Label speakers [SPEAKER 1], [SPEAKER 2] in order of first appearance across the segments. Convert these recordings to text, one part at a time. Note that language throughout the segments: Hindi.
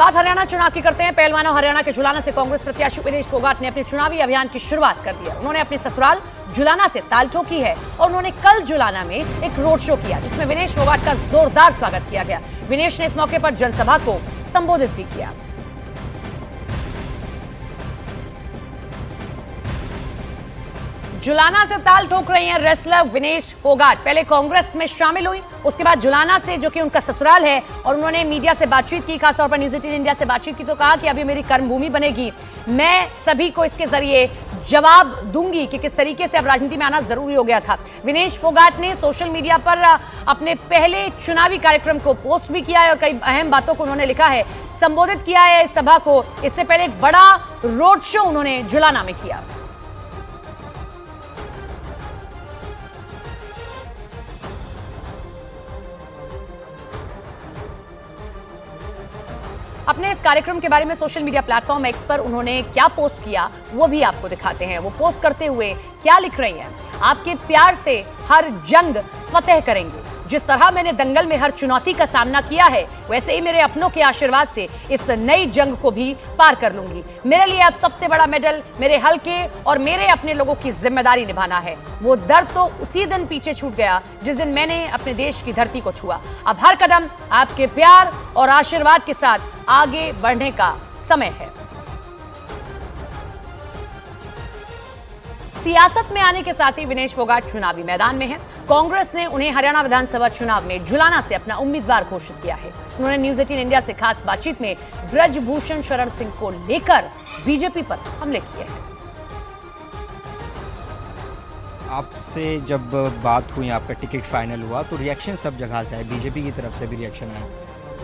[SPEAKER 1] बात हरियाणा चुनाव की करते हैं। पहलवानों हरियाणा के जुलाना से कांग्रेस प्रत्याशी विनेश फोगाट ने अपने चुनावी अभियान की शुरुआत कर दी है। उन्होंने अपने ससुराल जुलाना से ताल ठोकी है और उन्होंने कल जुलाना में एक रोड शो किया जिसमें विनेश फोगाट का जोरदार स्वागत किया गया। विनेश ने इस मौके पर जनसभा को संबोधित भी किया। जुलाना से ताल ठोक रही हैं रेसलर विनेश फोगाट। पहले कांग्रेस में शामिल हुई, उसके बाद जुलाना से, जो कि उनका ससुराल है, और उन्होंने मीडिया से बातचीत की, खासतौर पर न्यूज 18 इंडिया से बातचीत की तो कहा कि अभी मेरी कर्मभूमि बनेगी, मैं सभी को इसके जरिए जवाब दूंगी कि किस तरीके से अब राजनीति में आना जरूरी हो गया था। विनेश फोगाट ने सोशल मीडिया पर अपने पहले चुनावी कार्यक्रम को पोस्ट भी किया है और कई अहम बातों को उन्होंने लिखा है, संबोधित किया है इस सभा को। इससे पहले एक बड़ा रोड शो उन्होंने जुलाना में किया। अपने इस कार्यक्रम के बारे में सोशल मीडिया प्लेटफॉर्म एक्स पर उन्होंने क्या पोस्ट किया वो भी आपको दिखाते हैं। वो पोस्ट करते हुए क्या लिख रही हैं? आपके प्यार से हर जंग फतेह करेंगे। जिस तरह मैंने दंगल में हर चुनौती का सामना किया है, वैसे ही मेरे अपनों के आशीर्वाद से इस नई जंग को भी पार कर लूंगी। मेरे लिए अब सबसे बड़ा मेडल मेरे हल्के और मेरे अपने लोगों की जिम्मेदारी निभाना है। वो दर्द तो उसी दिन पीछे छूट गया जिस दिन मैंने अपने देश की धरती को छुआ। अब हर कदम आपके प्यार और आशीर्वाद के साथ आगे बढ़ने का समय है। सियासत में आने के साथ ही विनेश फोगाट चुनावी मैदान में हैं। कांग्रेस ने उन्हें हरियाणा विधानसभा चुनाव में जुलाना से अपना उम्मीदवार घोषित किया है। उन्होंने न्यूज 18 इंडिया से खास बातचीत में ब्रजभूषण शरण सिंह को लेकर बीजेपी पर हमले किए हैं।
[SPEAKER 2] आपसे जब बात हुई, आपका टिकट फाइनल हुआ, तो रिएक्शन सब जगह से है, बीजेपी की तरफ से भी रिएक्शन है।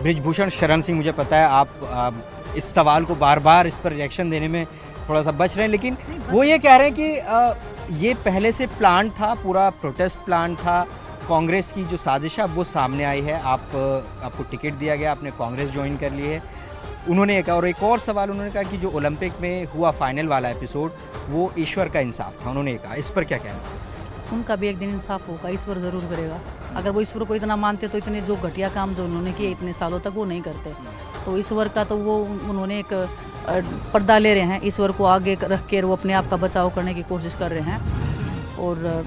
[SPEAKER 2] ब्रजभूषण शरण सिंह, मुझे पता है आप इस सवाल को बार बार इस पर रिएक्शन देने में थोड़ा सा बच रहे हैं, लेकिन वो ये कह रहे हैं कि ये पहले से प्लान था, पूरा प्रोटेस्ट प्लान था, कांग्रेस की जो साजिश है वो सामने आई है, आपको टिकट दिया गया, आपने कांग्रेस ज्वाइन कर ली है। उन्होंने कहा, और एक और सवाल उन्होंने कहा कि जो ओलंपिक में हुआ फाइनल वाला एपिसोड वो ईश्वर का इंसाफ था, उन्होंने कहा। इस पर क्या कहना है?
[SPEAKER 3] उनका भी एक दिन इंसाफ होगा, ईश्वर ज़रूर करेगा। अगर वो ईश्वर को इतना मानते तो इतने जो घटिया काम जो उन्होंने किए इतने सालों तक वो नहीं करते। तो ईश्वर का तो वो उन्होंने एक पर्दा ले रहे हैं, ईश्वर को आगे रख कर वो अपने आप का बचाव करने की कोशिश कर रहे हैं। और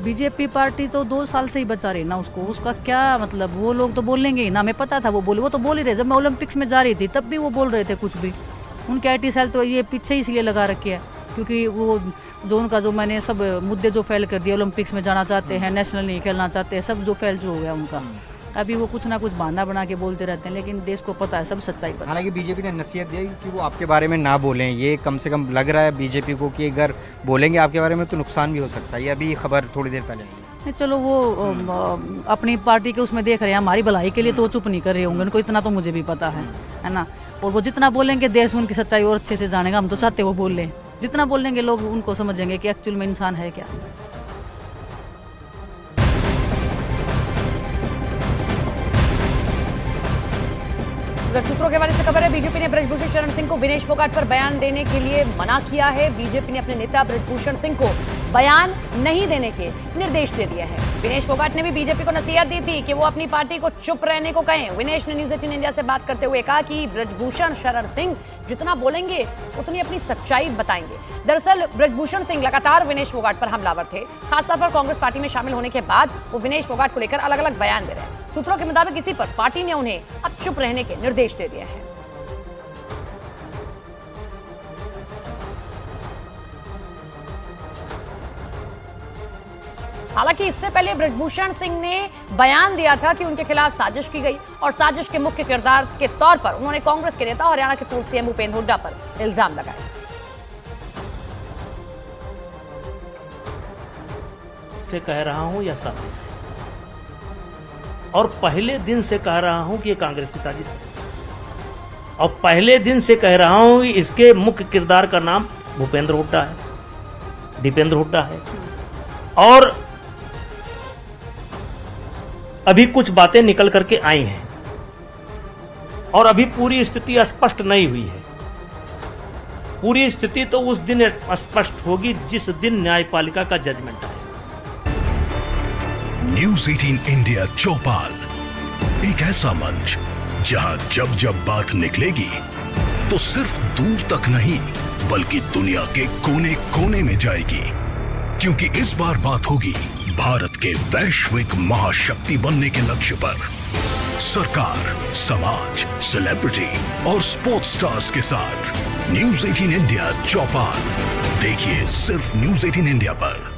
[SPEAKER 3] बीजेपी पार्टी तो 2 साल से ही बचा रही ना उसको, उसका क्या मतलब, वो लोग तो बोलेंगे ही ना, मैं पता था वो तो बोल ही रहे। जब मैं ओलंपिक्स में जा रही थी तब भी वो बोल रहे थे कुछ भी। उनके IT सेल तो ये पीछे ही इसलिए लगा रखे है क्योंकि वो जो उनका जो मैंने सब मुद्दे जो फेल कर दिए, ओलंपिक्स में जाना चाहते हैं, नेशनल नहीं खेलना चाहते हैं, सब जो फेल जो हो गया उनका। अभी वो कुछ ना कुछ बहाना बना के बोलते रहते हैं, लेकिन देश को पता है, सब सच्चाई पता है।
[SPEAKER 2] हालांकि बीजेपी ने नसीहत दी कि वो आपके बारे में ना बोलें, ये कम से कम लग रहा है बीजेपी को कि अगर बोलेंगे आपके बारे में तो नुकसान भी हो सकता है। ये अभी खबर थोड़ी देर पहले आई।
[SPEAKER 3] चलो वो अपनी पार्टी के उसमें देख रहे हैं, हमारी भलाई के लिए तो वो चुप नहीं कर रहे होंगे, उनको इतना तो मुझे भी पता है ना। और वो जितना बोलेंगे देश उनकी सच्चाई और अच्छे से जानेगा। हम तो चाहते वो बोल लें, जितना बोलेंगे लोग उनको समझेंगे कि एक्चुअल में इंसान है क्या।
[SPEAKER 1] अगर सूत्रों के हवाले से खबर है, बीजेपी ने ब्रजभूषण शरण सिंह को विनेश फोगाट पर बयान देने के लिए मना किया है। बीजेपी ने अपने नेता ब्रजभूषण सिंह को बयान नहीं देने के निर्देश दे दिए हैं। विनेश फोगाट ने भी बीजेपी को नसीहत दी थी कि वो अपनी पार्टी को चुप रहने को कहें। विनेश ने न्यूज 18 इंडिया से बात करते हुए कहा कि ब्रजभूषण शरण सिंह जितना बोलेंगे उतनी अपनी सच्चाई बताएंगे। दरअसल ब्रजभूषण सिंह लगातार विनेश फोगाट पर हमलावर थे। खासतौर पर कांग्रेस पार्टी में शामिल होने के बाद वो विनेश फोगाट को लेकर अलग अलग बयान दे रहे हैं। सूत्रों के मुताबिक इसी पर पार्टी ने उन्हें अब चुप रहने के निर्देश दे दिए हैं। हालांकि इससे पहले ब्रजभूषण सिंह ने बयान दिया था कि उनके खिलाफ साजिश की गई और साजिश के मुख्य किरदार के तौर पर उन्होंने कांग्रेस के नेता हरियाणा के पूर्व सीएम भूपेंद्र हुड्डा पर इल्जाम लगाए।
[SPEAKER 4] से कह रहा हूं या साजिश है, और पहले दिन से कह रहा हूं कि ये कांग्रेस की साजिश है, और पहले दिन से कह रहा हूं कि इसके मुख्य किरदार का नाम भूपेंद्र हुड्डा है, दीपेंद्र हुड्डा है। और अभी कुछ बातें निकल करके आई हैं और अभी पूरी स्थिति स्पष्ट नहीं हुई है। पूरी स्थिति तो उस दिन स्पष्ट होगी जिस दिन न्यायपालिका का जजमेंट आए।
[SPEAKER 5] न्यूज 18 इंडिया चौपाल, एक ऐसा मंच जहां जब जब बात निकलेगी तो सिर्फ दूर तक नहीं बल्कि दुनिया के कोने कोने में जाएगी, क्योंकि इस बार बात होगी भारत के वैश्विक महाशक्ति बनने के लक्ष्य पर। सरकार, समाज, सेलिब्रिटी और स्पोर्ट्स स्टार्स के साथ न्यूज़ 18 इंडिया चौपाल। देखिए सिर्फ न्यूज़ 18 इंडिया पर।